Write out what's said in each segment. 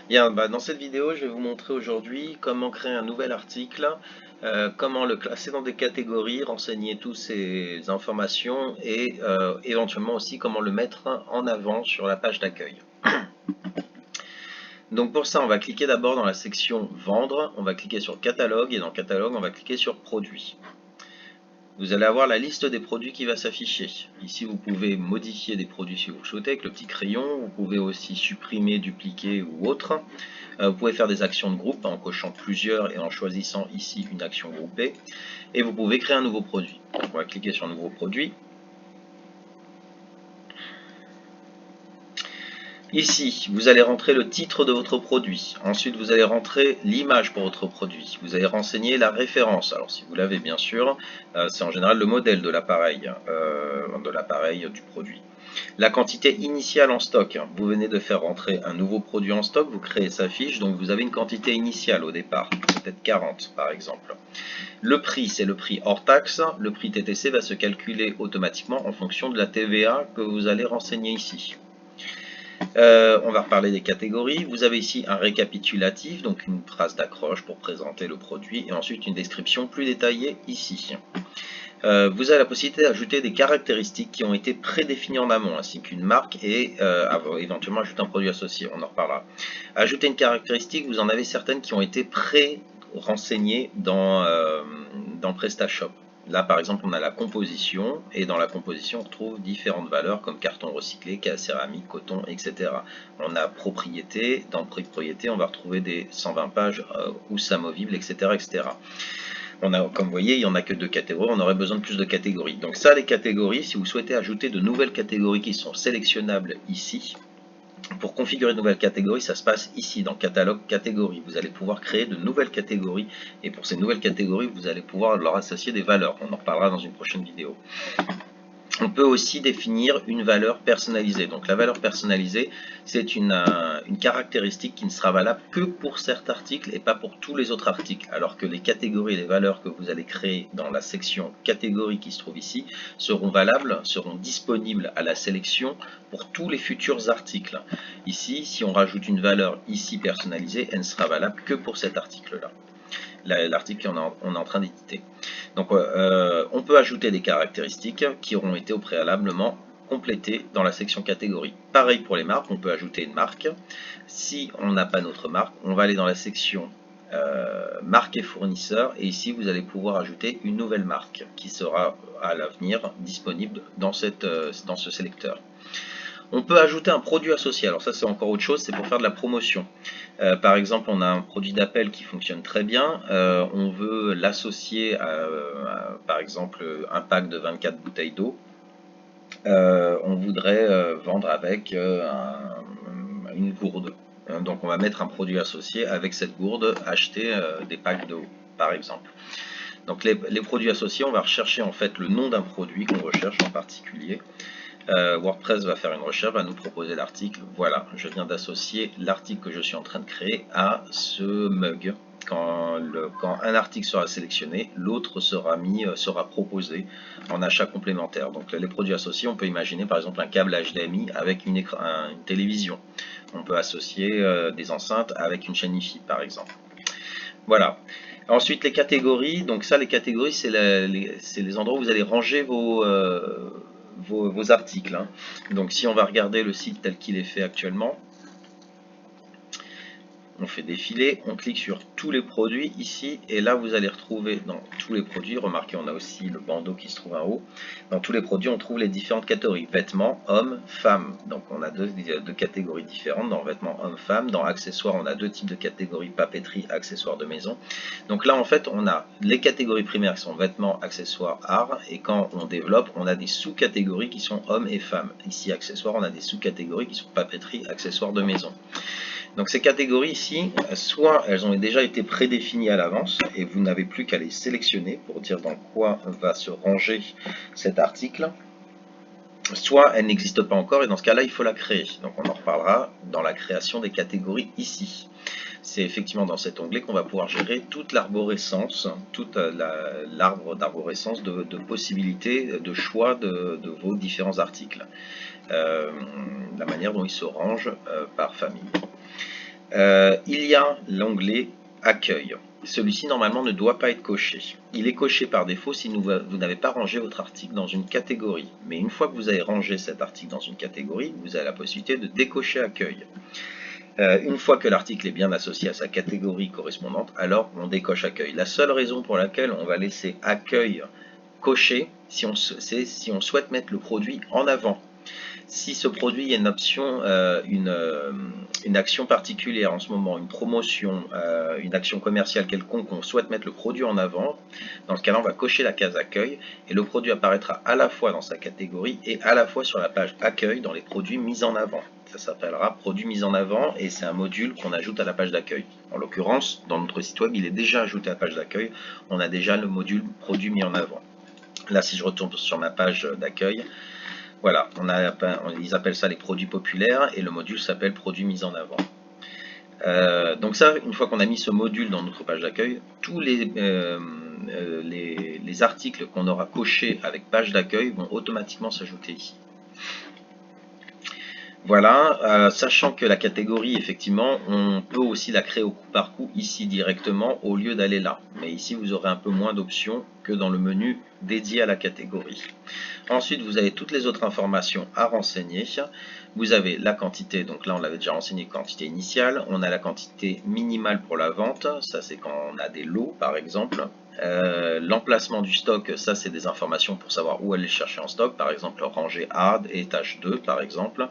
Bien, dans cette vidéo, je vais vous montrer aujourd'hui comment créer un nouvel article, comment le classer dans des catégories, renseigner toutes ces informations et éventuellement aussi comment le mettre en avant sur la page d'accueil. Donc pour ça, on va cliquer d'abord dans la section Vendre, on va cliquer sur Catalogue et dans Catalogue, on va cliquer sur Produits. Vous allez avoir la liste des produits qui va s'afficher. Ici, vous pouvez modifier des produits si vous le souhaitez avec le petit crayon. Vous pouvez aussi supprimer, dupliquer ou autre. Vous pouvez faire des actions de groupe en cochant plusieurs et en choisissant ici une action groupée. Et vous pouvez créer un nouveau produit. Donc, on va cliquer sur Nouveau produit. Ici, vous allez rentrer le titre de votre produit. Ensuite, vous allez rentrer l'image pour votre produit. Vous allez renseigner la référence. Alors, si vous l'avez, bien sûr, c'est en général le modèle de l'appareil du produit. La quantité initiale en stock. Vous venez de faire rentrer un nouveau produit en stock, vous créez sa fiche, donc vous avez une quantité initiale au départ, peut-être 40 par exemple. Le prix, c'est le prix hors taxe. Le prix TTC va se calculer automatiquement en fonction de la TVA que vous allez renseigner ici. On va reparler des catégories. Vous avez ici un récapitulatif, donc une phrase d'accroche pour présenter le produit, et ensuite une description plus détaillée ici. Vous avez la possibilité d'ajouter des caractéristiques qui ont été prédéfinies en amont, ainsi qu'une marque et éventuellement ajouter un produit associé, on en reparlera. Ajouter une caractéristique, vous en avez certaines qui ont été pré-renseignées dans PrestaShop. Là, par exemple, on a la composition, et dans la composition, on retrouve différentes valeurs comme carton recyclé, céramique, coton, etc. On a propriété, dans propriété, on va retrouver des 120 pages ou amovibles, etc., etc. Comme vous voyez, il n'y en a que 2 catégories, on aurait besoin de plus de catégories. Donc ça, les catégories, si vous souhaitez ajouter de nouvelles catégories qui sont sélectionnables ici, pour configurer de nouvelles catégories, ça se passe ici, dans Catalogue catégories. Vous allez pouvoir créer de nouvelles catégories, et pour ces nouvelles catégories, vous allez pouvoir leur associer des valeurs. On en reparlera dans une prochaine vidéo. On peut aussi définir une valeur personnalisée. Donc la valeur personnalisée, c'est une caractéristique qui ne sera valable que pour cet article et pas pour tous les autres articles. Alors que les catégories et les valeurs que vous allez créer dans la section catégories qui se trouve ici seront valables, seront disponibles à la sélection pour tous les futurs articles. Ici, si on rajoute une valeur ici personnalisée, elle ne sera valable que pour cet article-là. L'article qu'on est en train d'éditer. Donc on peut ajouter des caractéristiques qui auront été au préalablement complétées dans la section catégorie. Pareil pour les marques, on peut ajouter une marque. Si on n'a pas notre marque, on va aller dans la section marque et fournisseur, et ici vous allez pouvoir ajouter une nouvelle marque qui sera à l'avenir disponible dans ce sélecteur. On peut ajouter un produit associé. Alors ça, c'est encore autre chose, c'est pour faire de la promotion. Par exemple, on a un produit d'appel qui fonctionne très bien. On veut l'associer par exemple, un pack de 24 bouteilles d'eau. On voudrait vendre avec une gourde. Donc on va mettre un produit associé avec cette gourde, acheter des packs d'eau, par exemple. Donc les produits associés, on va rechercher en fait le nom d'un produit qu'on recherche en particulier. WordPress va faire une recherche, va nous proposer l'article. Voilà, je viens d'associer l'article que je suis en train de créer à ce mug. Quand un article sera sélectionné, l'autre sera proposé en achat complémentaire. Donc les produits associés, on peut imaginer par exemple un câble HDMI avec une télévision. On peut associer des enceintes avec une chaîne Wi-Fi par exemple. Voilà. Ensuite les catégories, donc ça les catégories c'est les endroits où vous allez ranger vos articles. Donc si on va regarder le site tel qu'il est fait actuellement, on fait défiler, on clique sur tous les produits ici, et là vous allez retrouver dans tous les produits, remarquez on a aussi le bandeau qui se trouve en haut, dans tous les produits on trouve les différentes catégories, vêtements, hommes, femmes, donc on a deux catégories différentes, dans vêtements, hommes, femmes, dans accessoires on a 2 types de catégories, papeterie, accessoires de maison. Donc là en fait on a les catégories primaires qui sont vêtements, accessoires, art, et quand on développe on a des sous-catégories qui sont hommes et femmes. Ici accessoires on a des sous-catégories qui sont papeterie, accessoires de maison. Donc ces catégories ici, soit elles ont déjà été prédéfinies à l'avance et vous n'avez plus qu'à les sélectionner pour dire dans quoi va se ranger cet article, soit elles n'existent pas encore et dans ce cas-là il faut la créer. Donc on en reparlera dans la création des catégories ici. C'est effectivement dans cet onglet qu'on va pouvoir gérer toute l'arborescence, toute l'arbre d'arborescence de possibilités, de choix de vos différents articles. La manière dont ils se rangent par famille. Il y a l'onglet Accueil. Celui-ci normalement ne doit pas être coché. Il est coché par défaut si vous n'avez pas rangé votre article dans une catégorie. Mais une fois que vous avez rangé cet article dans une catégorie, vous avez la possibilité de décocher Accueil. Une fois que l'article est bien associé à sa catégorie correspondante, alors on décoche Accueil. La seule raison pour laquelle on va laisser Accueil coché, c'est si on souhaite mettre le produit en avant. Si ce produit est une option, une action particulière en ce moment, une promotion, une action commerciale quelconque, on souhaite mettre le produit en avant, dans ce cas-là, on va cocher la case accueil et le produit apparaîtra à la fois dans sa catégorie et à la fois sur la page accueil dans les produits mis en avant. Ça s'appellera produit mis en avant et c'est un module qu'on ajoute à la page d'accueil. En l'occurrence, dans notre site web, il est déjà ajouté à la page d'accueil. On a déjà le module produit mis en avant. Là, si je retourne sur ma page d'accueil, voilà, ils appellent ça les produits populaires et le module s'appelle produits mis en avant. Donc ça, une fois qu'on a mis ce module dans notre page d'accueil, tous les articles qu'on aura cochés avec page d'accueil vont automatiquement s'ajouter ici. Voilà, sachant que la catégorie, effectivement, on peut aussi la créer au coup par coup ici directement au lieu d'aller là. Mais ici, vous aurez un peu moins d'options que dans le menu dédié à la catégorie. Ensuite, vous avez toutes les autres informations à renseigner. Vous avez la quantité, donc là on l'avait déjà renseigné, quantité initiale. On a la quantité minimale pour la vente, ça c'est quand on a des lots par exemple. L'emplacement du stock, ça c'est des informations pour savoir où aller chercher en stock, par exemple rangée A et tâche 2 par exemple.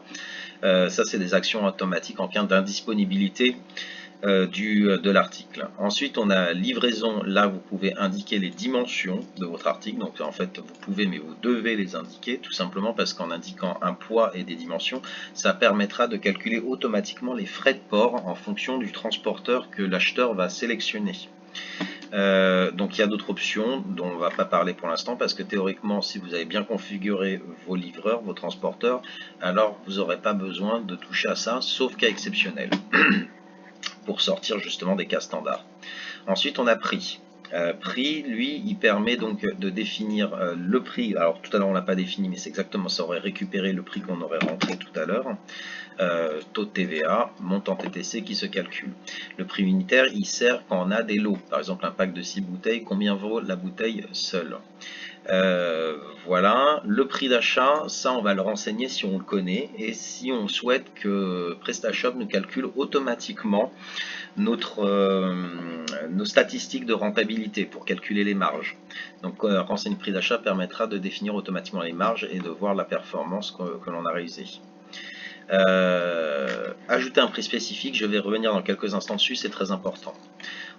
Ça c'est des actions automatiques en cas d'indisponibilité de l'article. Ensuite, on a livraison. Là, vous pouvez indiquer les dimensions de votre article. Donc, en fait, vous pouvez, mais vous devez les indiquer, tout simplement parce qu'en indiquant un poids et des dimensions, ça permettra de calculer automatiquement les frais de port en fonction du transporteur que l'acheteur va sélectionner. Donc il y a d'autres options dont on ne va pas parler pour l'instant parce que théoriquement si vous avez bien configuré vos livreurs, vos transporteurs, alors vous n'aurez pas besoin de toucher à ça, sauf cas exceptionnel, pour sortir justement des cas standards. Ensuite on a prix. Prix, lui, il permet donc de définir le prix. Alors tout à l'heure on l'a pas défini, mais c'est exactement ça, aurait récupéré le prix qu'on aurait rentré tout à l'heure. Taux de TVA, montant TTC qui se calcule. Le prix unitaire, il sert quand on a des lots. Par exemple, un pack de 6 bouteilles, combien vaut la bouteille seule? Voilà, le prix d'achat, ça on va le renseigner si on le connaît et si on souhaite que PrestaShop nous calcule automatiquement nos statistiques de rentabilité pour calculer les marges. Donc renseigner le prix d'achat permettra de définir automatiquement les marges et de voir la performance que l'on a réalisée. Ajouter un prix spécifique, je vais revenir dans quelques instants dessus, c'est très important.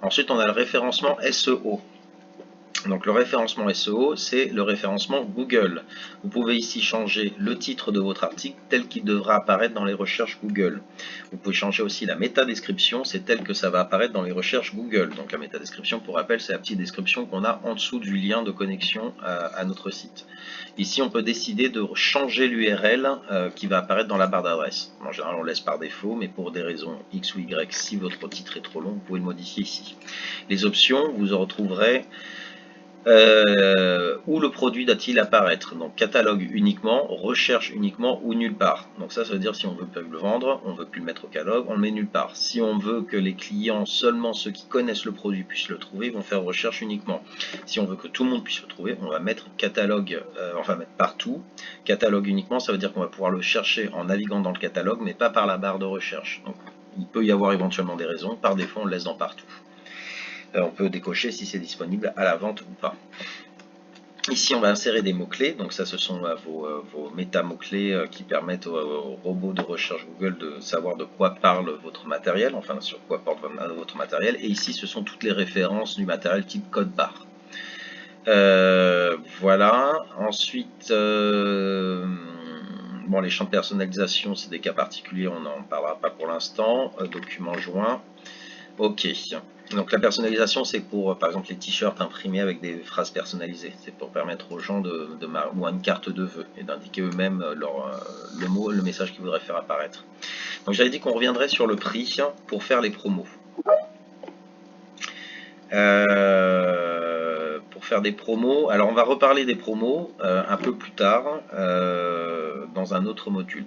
Ensuite, on a le référencement SEO. Donc le référencement SEO, c'est le référencement Google. Vous pouvez ici changer le titre de votre article tel qu'il devra apparaître dans les recherches Google. Vous pouvez changer aussi la métadescription, c'est tel que ça va apparaître dans les recherches Google. Donc la métadescription, pour rappel, c'est la petite description qu'on a en dessous du lien de connexion à notre site. Ici, on peut décider de changer l'URL qui va apparaître dans la barre d'adresse. En général, on laisse par défaut, mais pour des raisons X ou Y, si votre titre est trop long, vous pouvez le modifier ici. Les options, vous en retrouverez où le produit doit-il apparaître? Donc catalogue uniquement, recherche uniquement ou nulle part. Donc ça veut dire si on veut plus le vendre, on veut plus le mettre au catalogue, on le met nulle part. Si on veut que les clients, seulement ceux qui connaissent le produit puissent le trouver, ils vont faire recherche uniquement. Si on veut que tout le monde puisse le trouver, on va mettre catalogue, on va mettre partout. Catalogue uniquement, ça veut dire qu'on va pouvoir le chercher en naviguant dans le catalogue, mais pas par la barre de recherche. Donc il peut y avoir éventuellement des raisons, par défaut on le laisse dans partout. On peut décocher si c'est disponible à la vente ou pas. Ici, on va insérer des mots-clés. Donc ça, ce sont vos méta-mots-clés qui permettent au robot de recherche Google de savoir de quoi parle votre matériel, enfin sur quoi porte votre matériel. Et ici, ce sont toutes les références du matériel type code barre. Voilà. Ensuite, bon, les champs de personnalisation, c'est des cas particuliers, on n'en parlera pas pour l'instant. Document joint. Ok. Donc la personnalisation, c'est pour, par exemple, les t-shirts imprimés avec des phrases personnalisées. C'est pour permettre aux gens ou une carte de vœux et d'indiquer eux-mêmes le message qu'ils voudraient faire apparaître. Donc j'avais dit qu'on reviendrait sur le prix pour faire les promos. Pour faire des promos, alors on va reparler des promos un peu plus tard dans un autre module.